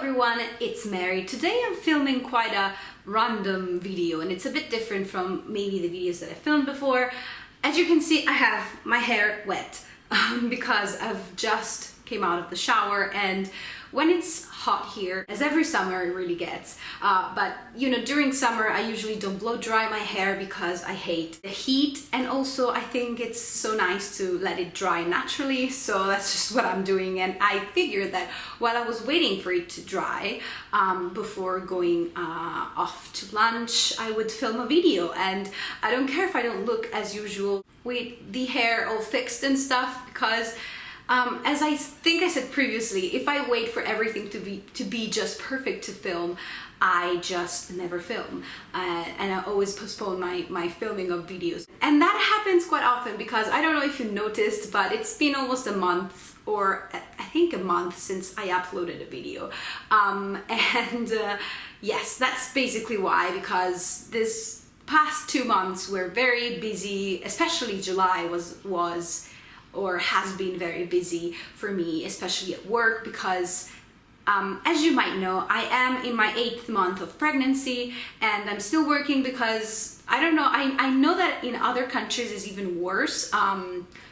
everyone, it's Mary. Today I'm filming quite a random video and it's a bit different from maybe the videos that I filmed before. As you can see, I have my hair wet because I've just came out of the shower, and when it's hot here, as every summer it really gets, but you know, during summer I usually don't blow dry my hair because I hate the heat, and also I think it's so nice to let it dry naturally, so that's just what I'm doing. And I figured that while I was waiting for it to dry before going off to lunch, I would film a video, and I don't care if I don't look as usual with the hair all fixed and stuff, because as I think I said previously, if I wait for everything to be just perfect to film, I just never film, and I always postpone my filming of videos. And that happens quite often because I don't know if you noticed, but it's been almost a month, or I think a month, since I uploaded a video. Yes, that's basically why, because this past 2 months were very busy, especially July was or has been very busy for me, especially at work, because as you might know, I am in my 8th month of pregnancy and I'm still working because I don't know, I know that in other countries it's even worse,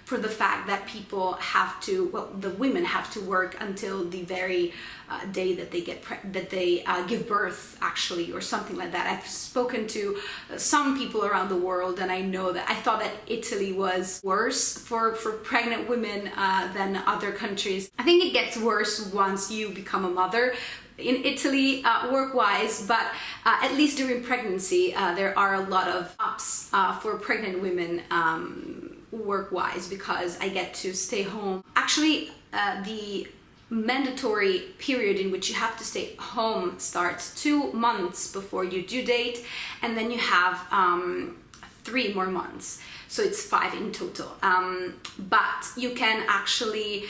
for the fact that people have to, well, the women have to work until the very day that they give birth, actually, or something like that. I've spoken to some people around the world, and I know that I thought that Italy was worse for pregnant women than other countries. I think it gets worse once you become a mother in Italy, work-wise, but at least during pregnancy there are a lot of ups for pregnant women work-wise, because I get to stay home. Actually, the mandatory period in which you have to stay home starts 2 months before your due date, and then you have 3 more months, so it's 5 in total. But you can actually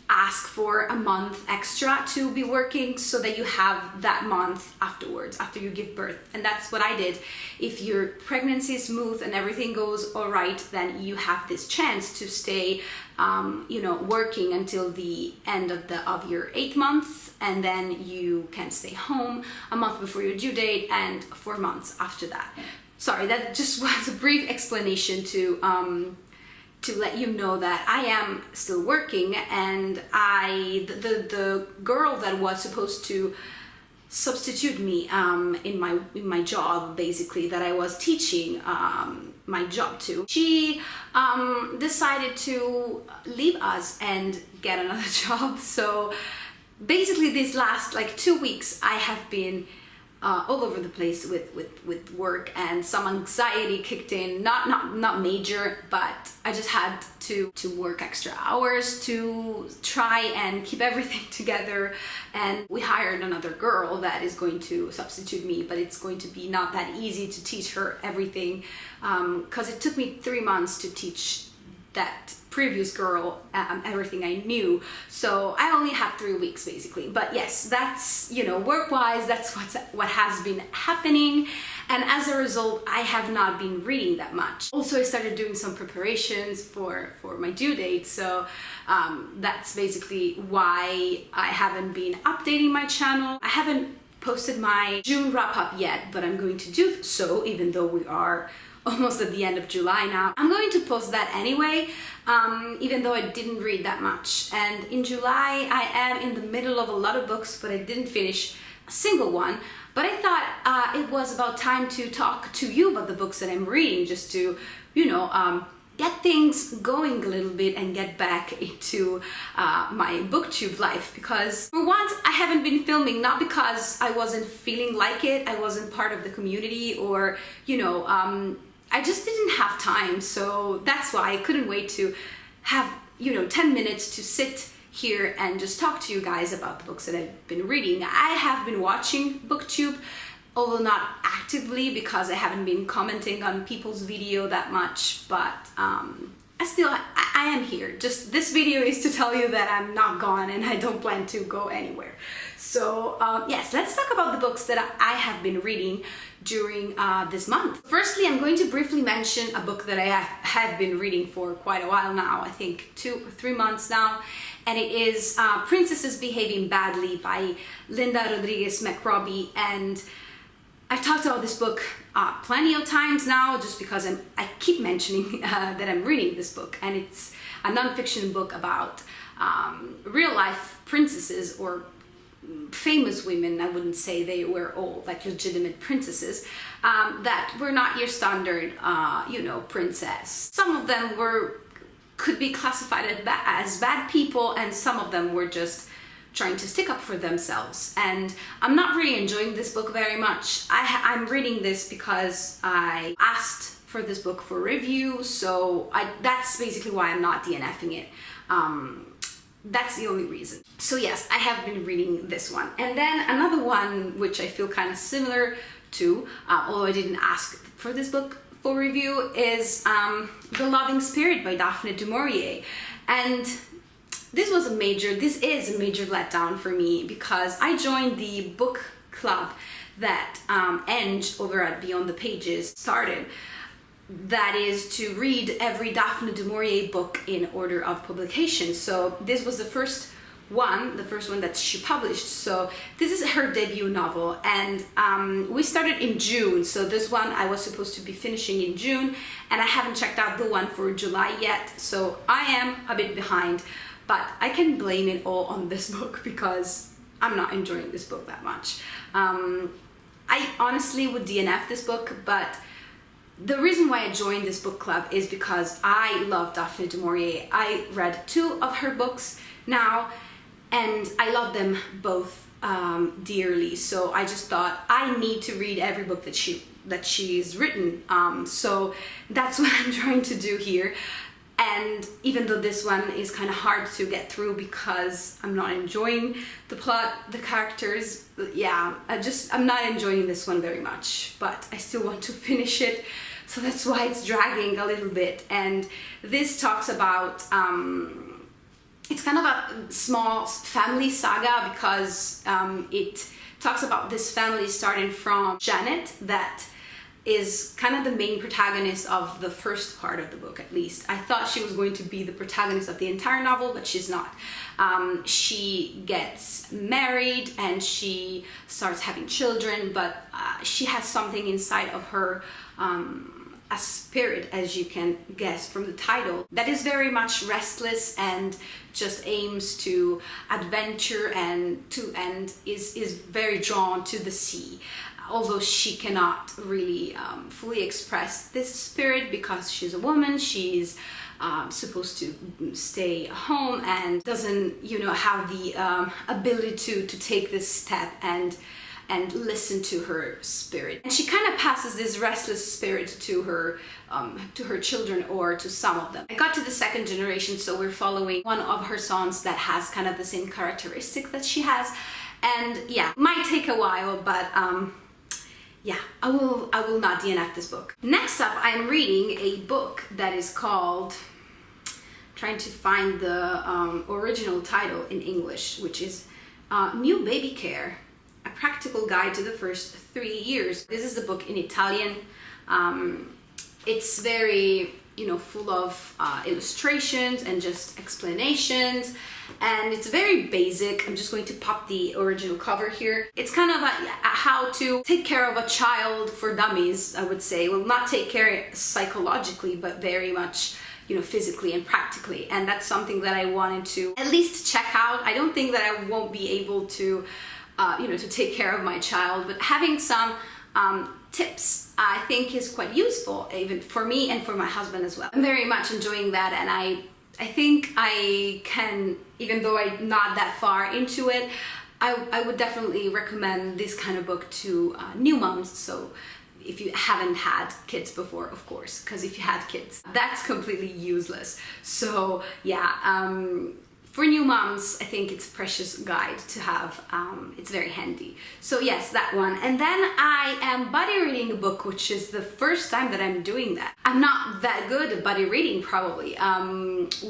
ask for a month extra to be working, so that you have that month afterwards, after you give birth. And that's what I did. If your pregnancy is smooth and everything goes all right, then you have this chance to stay you know, working until the end of your 8th month, and then you can stay home a month before your due date and 4 months after that. Sorry, that just was a brief explanation to let you know that I am still working, and the girl that was supposed to substitute me in my job, basically, that I was teaching my job to, she decided to leave us and get another job. So basically these last like 2 weeks I have been all over the place with work, and some anxiety kicked in, not major, but I just had to work extra hours to try and keep everything together. And we hired another girl that is going to substitute me, but it's going to be not that easy to teach her everything, because it took me 3 months to teach that previous girl everything I knew, so I only have 3 weeks basically. But yes, that's, you know, work-wise, that's what has been happening, and as a result I have not been reading that much. Also, I started doing some preparations for my due date, so that's basically why I haven't been updating my channel. I haven't posted my June wrap-up yet, but I'm going to do so, even though we are almost at the end of July now. I'm going to post that anyway, even though I didn't read that much. And in July I am in the middle of a lot of books, but I didn't finish a single one. But I thought it was about time to talk to you about the books that I'm reading, just to, you know, get things going a little bit and get back into my booktube life. Because for once I haven't been filming, not because I wasn't feeling like it, I wasn't part of the community, or, you know, I just didn't have time. So that's why I couldn't wait to have, you know, 10 minutes to sit here and just talk to you guys about the books that I've been reading. I have been watching booktube, although not actively, because I haven't been commenting on people's video that much, but I am here. Just this video is to tell you that I'm not gone and I don't plan to go anywhere. So yes, let's talk about the books that I have been reading during this month. Firstly, I'm going to briefly mention a book that I have been reading for quite a while now, I think 2 or 3 months now, and it is Princesses Behaving Badly by Linda Rodríguez McRobbie. And I've talked about this book plenty of times now, just because I keep mentioning that I'm reading this book, and it's a non-fiction book about real life princesses, or famous women. I wouldn't say they were all like legitimate princesses, that were not your standard, you know, princess. Some of them could be classified as bad people, and some of them were just trying to stick up for themselves. And I'm not really enjoying this book very much. I'm reading this because I asked for this book for review, so that's basically why I'm not DNFing it. That's the only reason. So yes, I have been reading this one. And then another one which I feel kind of similar to, although I didn't ask for this book for review, is The Loving Spirit by Daphne du Maurier. And this is a major letdown for me, because I joined the book club that Ange over at Beyond the Pages started, that is to read every Daphne du Maurier book in order of publication. So this was the first one that she published. So this is her debut novel, and we started in June. So this one I was supposed to be finishing in June, and I haven't checked out the one for July yet. So I am a bit behind, but I can blame it all on this book because I'm not enjoying this book that much. I honestly would DNF this book, but the reason why I joined this book club is because I love Daphne du Maurier. I read 2 of her books now, and I love them both dearly. So I just thought I need to read every book that she's written. So that's what I'm trying to do here. And even though this one is kind of hard to get through because I'm not enjoying the plot, the characters, yeah, I'm not enjoying this one very much, but I still want to finish it. So that's why it's dragging a little bit. And this talks about, it's kind of a small family saga, because it talks about this family starting from Janet, that is kind of the main protagonist of the first part of the book, at least. I thought she was going to be the protagonist of the entire novel, but she's not. She gets married and she starts having children, but she has something inside of her, a spirit, as you can guess from the title, that is very much restless and just aims to adventure and is very drawn to the sea. Although she cannot really fully express this spirit because she's a woman, she's supposed to stay home and doesn't, you know, have the ability to take this step and listen to her spirit. And she kind of passes this restless spirit to her children, or to some of them. I got to the 2nd generation, so we're following one of her sons that has kind of the same characteristic that she has. And yeah, might take a while, but yeah, I will not DNF this book. Next up, I'm reading a book that is called, trying to find the original title in English, which is New Babycare, a practical guide to the first 3 years. This is the book in Italian. It's very, you know, full of illustrations and just explanations, and it's very basic. I'm just going to pop the original cover here. It's kind of a how to take care of a child for dummies, I would say. Well, not take care psychologically, but very much, you know, physically and practically. And that's something that I wanted to at least check out. I don't think that I won't be able to, you know, to take care of my child, but having some tips I think is quite useful, even for me and for my husband as well. I'm very much enjoying that, and I think I can, even though I'm not that far into it, I would definitely recommend this kind of book to new moms. So if you haven't had kids before, of course, because if you had kids, that's completely useless. So yeah, for new moms, I think it's a precious guide to have. It's very handy. So yes, that one. And then I am buddy reading a book, which is the first time that I'm doing that. I'm not that good at buddy reading, probably.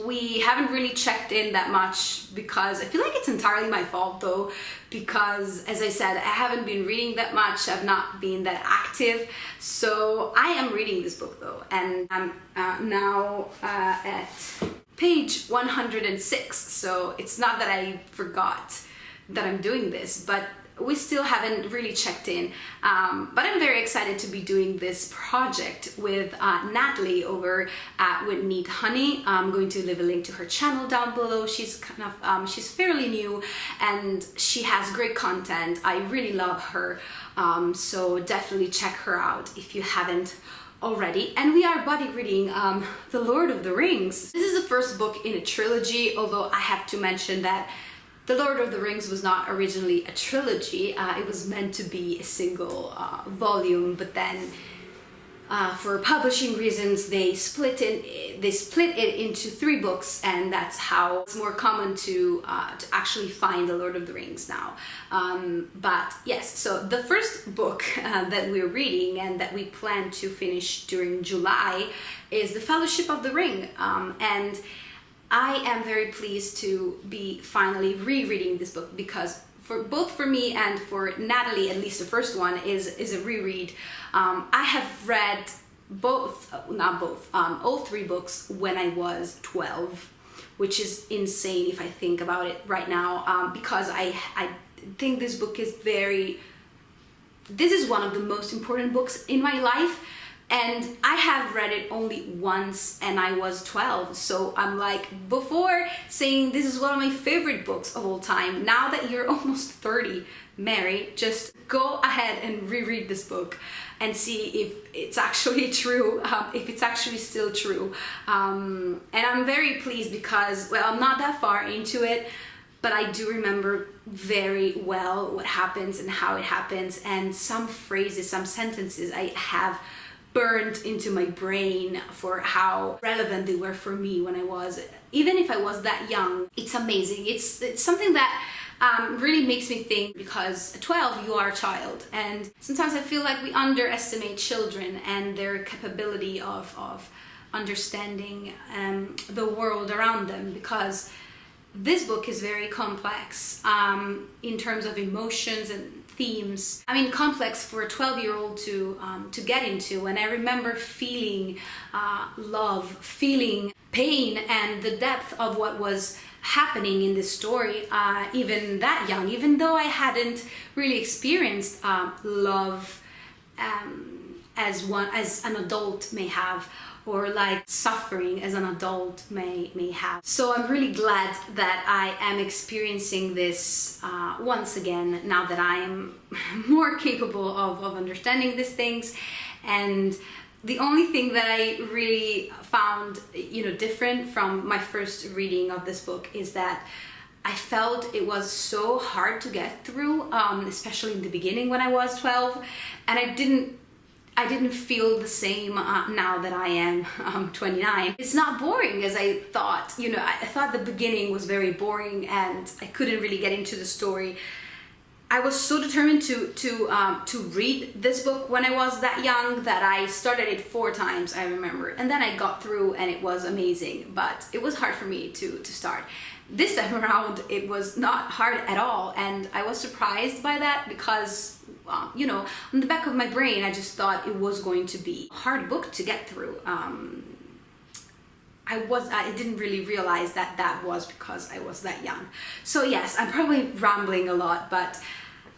We haven't really checked in that much because I feel like it's entirely my fault though, because as I said, I haven't been reading that much. I've not been that active. So I am reading this book though, and I'm now at page 106, so it's not that I forgot that I'm doing this, but we still haven't really checked in. But I'm very excited to be doing this project with Natalie over at With Need Honey. I'm going to leave a link to her channel down below. She's she's fairly new and she has great content. I really love her, so definitely check her out if you haven't already. And we are buddy reading The Lord of the Rings. This is the first book in a trilogy, although I have to mention that The Lord of the Rings was not originally a trilogy. It was meant to be a single volume, but then for publishing reasons they split it into 3 books, and that's how it's more common to actually find The Lord of the Rings now. But yes, so the first book that we're reading and that we plan to finish during July is The Fellowship of the Ring, and I am very pleased to be finally rereading this book because both for me and for Natalie, at least the first one, is a reread. I have read all 3 books when I was 12, which is insane if I think about it right now, because I think this book is this is one of the most important books in my life. And I have read it only once and I was 12, so I'm like, before saying this is one of my favorite books of all time, now that you're almost 30, Mary, just go ahead and reread this book and see if it's actually true, if it's actually still true. And I'm very pleased because, well, I'm not that far into it, but I do remember very well what happens and how it happens, and some phrases, some sentences I have burned into my brain for how relevant they were for me when I was, even if I was that young. It's amazing. It's something that really makes me think, because at 12 you are a child, and sometimes I feel like we underestimate children and their capability of understanding the world around them, because this book is very complex in terms of emotions and themes. I mean, complex for a 12-year-old to get into. And I remember feeling love, feeling pain, and the depth of what was happening in this story, even that young, even though I hadn't really experienced love as an adult may have, or like suffering as an adult may have. So I'm really glad that I am experiencing this once again, now that I am more capable of understanding these things. And the only thing that I really found, different from my first reading of this book is that I felt it was so hard to get through, especially in the beginning when I was 12, and I didn't feel the same now that I am 29. It's not boring as I thought. I thought the beginning was very boring and I couldn't really get into the story. I was so determined to read this book when I was that young that I started it 4 times, I remember. And then I got through and it was amazing, but it was hard for me to start. This time around, it was not hard at all, and I was surprised by that because, on the back of my brain, I just thought it was going to be a hard book to get through. I didn't really realize that was because I was that young. So yes, I'm probably rambling a lot, but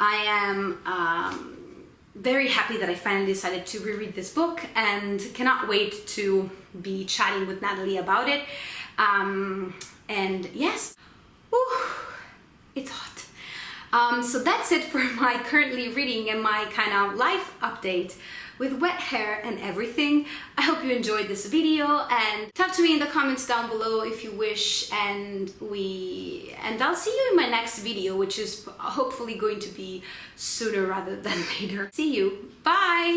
I am very happy that I finally decided to reread this book and cannot wait to be chatting with Natalie about it. And yes, it's hot. So that's it for my currently reading and my kind of life update with wet hair and everything. I hope you enjoyed this video, and talk to me in the comments down below if you wish, and I'll see you in my next video, which is hopefully going to be sooner rather than later. See you. Bye!